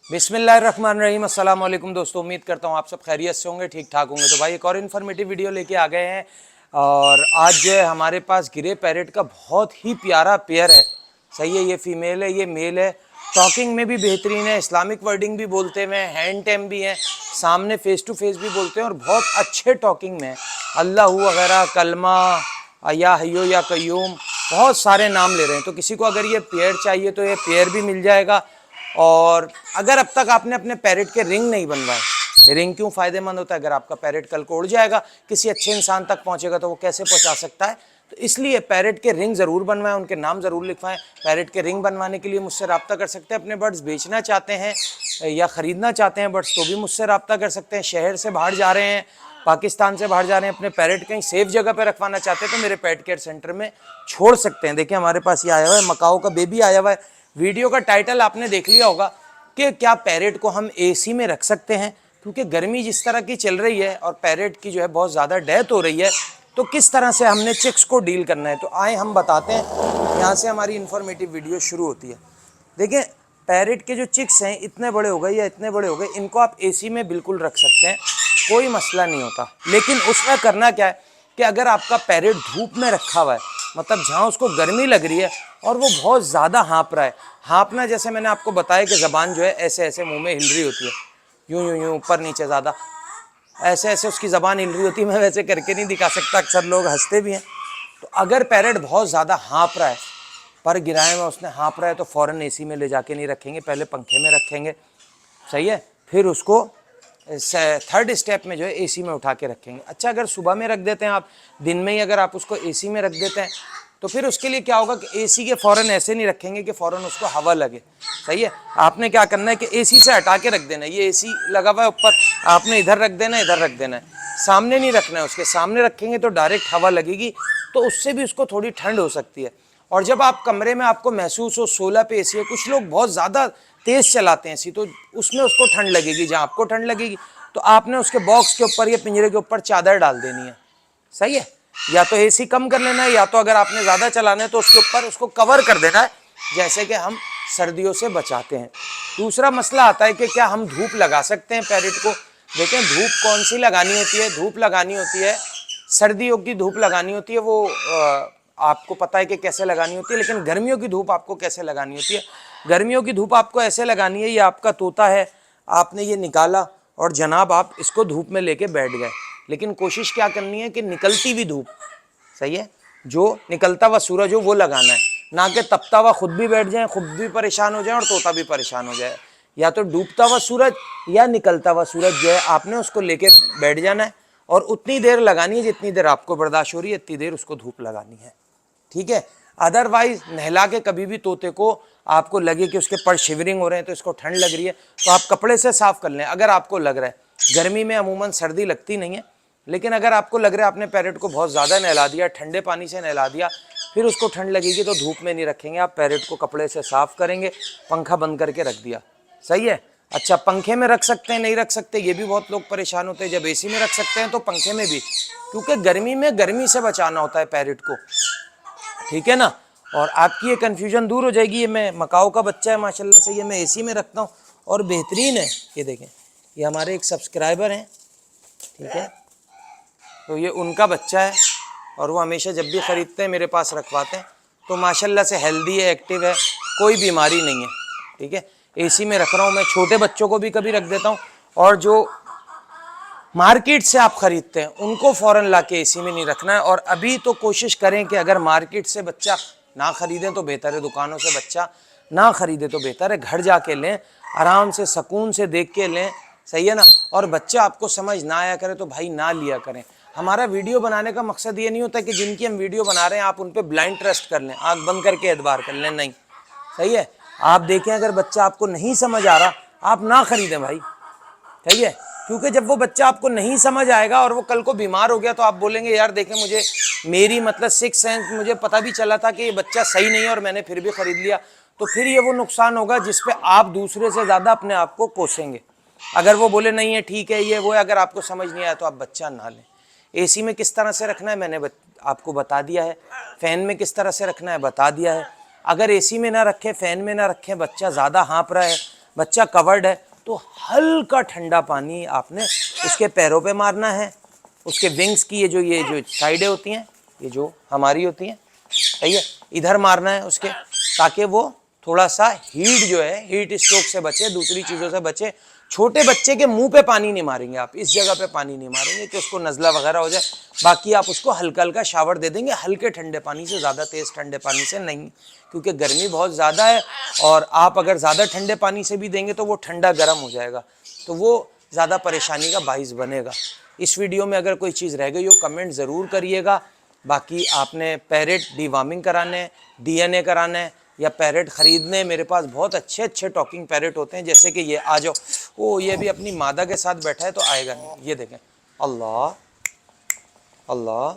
बिस्मिल्लाहिर्रहमानिर्रहीम। अस्सलाम वालेकुम दोस्तों, उम्मीद करता हूँ आप सब खैरियत से होंगे, ठीक ठाक होंगे। तो भाई एक और इन्फॉर्मेटिव वीडियो लेके आ गए हैं और आज जो है हमारे पास गिरे पैरेट का बहुत ही प्यारा पेयर है। सही है, ये फीमेल है, ये मेल है। टॉकिंग में भी बेहतरीन है, इस्लामिक वर्डिंग भी बोलते हुए, हैंड टैम भी है, सामने फेस टू फेस भी बोलते हैं और बहुत अच्छे टॉकिंग में है। अल्लाह वगैरह, कलमा, या हयो या कयूम, बहुत सारे नाम ले रहे हैं। तो किसी को अगर ये पेयर चाहिए तो ये पेयर भी मिल जाएगा। और अगर अब तक आपने अपने पैरेट के रिंग नहीं बनवाए, रिंग क्यों फ़ायदेमंद होता है? अगर आपका पैरेट कल को उड़ जाएगा, किसी अच्छे इंसान तक पहुंचेगा तो वो कैसे पहुंचा सकता है? तो इसलिए पैरेट के रिंग ज़रूर बनवाएं, उनके नाम ज़रूर लिखवाएं। पैरेट के रिंग बनवाने के लिए मुझसे रब्ता कर सकते हैं। अपने बर्ड्स बेचना चाहते हैं या ख़रीदना चाहते हैं बर्ड्स, तो भी मुझसे रब्ता कर सकते हैं। शहर से बाहर जा रहे हैं, पाकिस्तान से बाहर जा रहे हैं, अपने पैरेट कहीं सेफ जगह पर रखवाना चाहते हैं तो मेरे पेट केयर सेंटर में छोड़ सकते हैं। देखिए हमारे पास ये आया हुआ है, मकाओ का बेबी आया हुआ है। वीडियो का टाइटल आपने देख लिया होगा कि क्या पैरेट को हम एसी में रख सकते हैं, क्योंकि गर्मी जिस तरह की चल रही है और पैरेट की जो है बहुत ज़्यादा डेथ हो रही है, तो किस तरह से हमने चिक्स को डील करना है। तो आए हम बताते हैं, यहाँ से हमारी इन्फॉर्मेटिव वीडियो शुरू होती है। देखिए पैरेट के जो चिक्स हैं इतने बड़े हो गए या इतने बड़े हो गए, इनको आप एसी में बिल्कुल रख सकते हैं, कोई मसला नहीं होता। लेकिन उसमें करना क्या है कि अगर आपका पैरेट धूप में रखा हुआ है, मतलब जहाँ उसको गर्मी लग रही है और वो बहुत ज़्यादा हाँप रहा है, हाँपना जैसे मैंने आपको बताया कि ज़बान जो है ऐसे ऐसे मुंह में हिल रही होती है, यूं यूं यूं ऊपर नीचे, ज़्यादा ऐसे ऐसे उसकी ज़बान हिल रही होती है। मैं वैसे करके नहीं दिखा सकता, अक्सर लोग हंसते भी हैं। तो अगर पैरेट बहुत ज़्यादा हाँप रहा है, पर गिराए में उसने हाँप रहा है, तो फ़ौरन एसी में ले जाके नहीं रखेंगे, पहले पंखे में रखेंगे। सही है, फिर उसको थर्ड स्टेप में जो है एसी में उठा के रखेंगे। अच्छा, अगर सुबह में रख देते हैं आप, दिन में ही अगर आप उसको एसी में रख देते हैं, तो फिर उसके लिए क्या होगा कि एसी के फ़ौरन ऐसे नहीं रखेंगे कि फ़ौरन उसको हवा लगे। सही है, आपने क्या करना है कि एसी से हटा के रख देना है। ये एसी लगा हुआ है ऊपर, आपने इधर रख देना है, इधर रख देना है, सामने नहीं रखना है। उसके सामने रखेंगे तो डायरेक्ट हवा लगेगी, तो उससे भी उसको थोड़ी ठंड हो सकती है। और जब आप कमरे में आपको महसूस हो 16 पे एसी है, कुछ लोग बहुत ज़्यादा तेज़ चलाते हैं एसी, तो उसमें उसको ठंड लगेगी। जहाँ आपको ठंड लगेगी तो आपने उसके बॉक्स के ऊपर या पिंजरे के ऊपर चादर डाल देनी है। सही है, या तो एसी कम कर लेना है, या तो अगर आपने ज़्यादा चलाना है तो उसके ऊपर उसको कवर कर देना है, जैसे कि हम सर्दियों से बचाते हैं। दूसरा मसला आता है कि क्या हम धूप लगा सकते हैं पैरेट को? देखें, धूप कौन सी लगानी होती है? धूप लगानी होती है, सर्दियों की धूप लगानी होती है, वो आपको पता है कि कैसे लगानी होती है। लेकिन गर्मियों की धूप आपको कैसे लगानी होती है? गर्मियों की धूप आपको ऐसे लगानी है, ये आपका तोता है, आपने ये निकाला और जनाब आप इसको धूप में लेके बैठ गए। लेकिन कोशिश क्या करनी है कि निकलती हुई धूप, सही है, जो निकलता हुआ सूरज हो वो लगाना है, ना कि तपता हुआ खुद भी बैठ जाए, खुद भी परेशान हो जाए और तोता भी परेशान हो जाए। या तो डूबता हुआ सूरज या निकलता हुआ सूरज जो है, आपने उसको लेके बैठ जाना है और उतनी देर लगानी है जितनी देर आपको बर्दाश्त हो रही है, इतनी देर उसको धूप लगानी है। ठीक है, अदरवाइज नहला के कभी भी तोते को आपको लगे कि उसके पर शिवरिंग हो रहे हैं, तो इसको ठंड लग रही है, तो आप कपड़े से साफ कर लें। अगर आपको लग रहा है, गर्मी में अमूमन सर्दी लगती नहीं है, लेकिन अगर आपको लग रहा है आपने पैरेट को बहुत ज़्यादा नहला दिया, ठंडे पानी से नहला दिया, फिर उसको ठंड लगेगी, तो धूप में नहीं रखेंगे आप। पैरेट को कपड़े से साफ करेंगे, पंखा बंद करके रख दिया। सही है। अच्छा, पंखे में रख सकते हैं, नहीं रख सकते, ये भी बहुत लोग परेशान होते हैं। जब एसी में रख सकते हैं तो पंखे में भी, क्योंकि गर्मी में गर्मी से बचाना होता है पैरेट को। ठीक है ना, और आपकी ये कन्फ्यूजन दूर हो जाएगी। ये मैं मकाओ का बच्चा है माशाल्लाह से, ये मैं एसी में रखता हूँ और बेहतरीन है। ये देखें, ये हमारे एक सब्सक्राइबर हैं, ठीक है, तो ये उनका बच्चा है और वो हमेशा जब भी ख़रीदते हैं मेरे पास रखवाते हैं। तो माशाल्लाह से हेल्दी है, एक्टिव है, कोई बीमारी नहीं है। ठीक है, एसी में रख रहा हूँ मैं। छोटे बच्चों को भी कभी रख देता हूँ, और जो मार्केट से आप ख़रीदते हैं उनको फ़ौरन ला के एसी में नहीं रखना है। और अभी तो कोशिश करें कि अगर मार्केट से बच्चा ना ख़रीदें तो बेहतर है, दुकानों से बच्चा ना ख़रीदे तो बेहतर है। घर जाके लें, आराम से सुकून से देख के लें। सही है ना। और बच्चा आपको समझ ना आया करे तो भाई ना लिया करें। हमारा वीडियो बनाने का मकसद ये नहीं होता कि जिनकी हम वीडियो बना रहे हैं आप उन पर ब्लाइंड ट्रस्ट कर लें, आँख बंद करके एतबार कर लें, नहीं। सही है, आप देखें अगर बच्चा आपको नहीं समझ आ रहा, आप ना ख़रीदें भाई। सही है, क्योंकि जब वो बच्चा आपको नहीं समझ आएगा और वो कल को बीमार हो गया तो आप बोलेंगे यार देखें, मुझे मेरी मतलब सिक्स सेंस, मुझे पता भी चला था कि ये बच्चा सही नहीं है और मैंने फिर भी ख़रीद लिया। तो फिर ये वो नुकसान होगा जिस पे आप दूसरे से ज़्यादा अपने आप को कोसेंगे। अगर वो बोले नहीं है ठीक है ये वो है, अगर आपको समझ नहीं आया तो आप बच्चा ना लें। एसी में किस तरह से रखना है मैंने आपको बता दिया है। फ़ैन में किस तरह से रखना है बता दिया है। अगर एसी में ना रखें, फ़ैन में ना रखें, बच्चा ज़्यादा हाँप रहा है, बच्चा कवर्ड है तो हल्का ठंडा पानी आपने उसके पैरों पे मारना है, उसके विंग्स की ये जो साइडें होती हैं, ये जो हमारी होती हैं, सही है, इधर मारना है उसके, ताकि वो थोड़ा सा हीट जो है, हीट स्ट्रोक से बचे, दूसरी चीज़ों से बचे। छोटे बच्चे के मुंह पे पानी नहीं मारेंगे आप, इस जगह पे पानी नहीं मारेंगे कि उसको नज़ला वगैरह हो जाए। बाकी आप उसको हल्का हल्का शावर दे देंगे, हल्के ठंडे पानी से, ज़्यादा तेज़ ठंडे पानी से नहीं, क्योंकि गर्मी बहुत ज़्यादा है और आप अगर ज़्यादा ठंडे पानी से भी देंगे तो वो ठंडा गर्म हो जाएगा, तो वो ज़्यादा परेशानी का बाइस बनेगा। इस वीडियो में अगर कोई चीज़ रह गई हो कमेंट ज़रूर करिएगा। बाकी आपने पैरेट डीवार्मिंग कराने, DNA कराना है या पैरेट ख़रीदने, मेरे पास बहुत अच्छे अच्छे टॉकिंग पैरेट होते हैं, जैसे कि ये आ जाओ, ओ ये भी अपनी मादा के साथ बैठा है तो आएगा नहीं, ये देखें, अल्लाह अल्लाह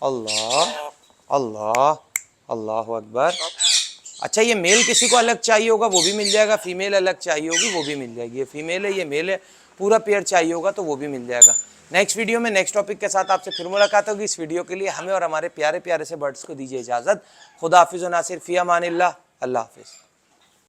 अल्लाह अल्लाह अल्लाह अकबर। अच्छा, ये मेल किसी को अलग चाहिए होगा वो भी मिल जाएगा, फीमेल अलग चाहिए होगी वो भी मिल जाएगी, ये फीमेल है ये मेल है, पूरा पेयर चाहिए होगा तो वो भी मिल जाएगा। नेक्स्ट वीडियो में नेक्स्ट टॉपिक के साथ आपसे फिर मुलाकात होगी। इस वीडियो के लिए हमें और हमारे प्यारे प्यारे से बर्ड्स को दीजिए इजाज़त। खुदा हाफिज़ व नासिर, फ़ी अमानिल्लाह, अल्लाह हाफिज़।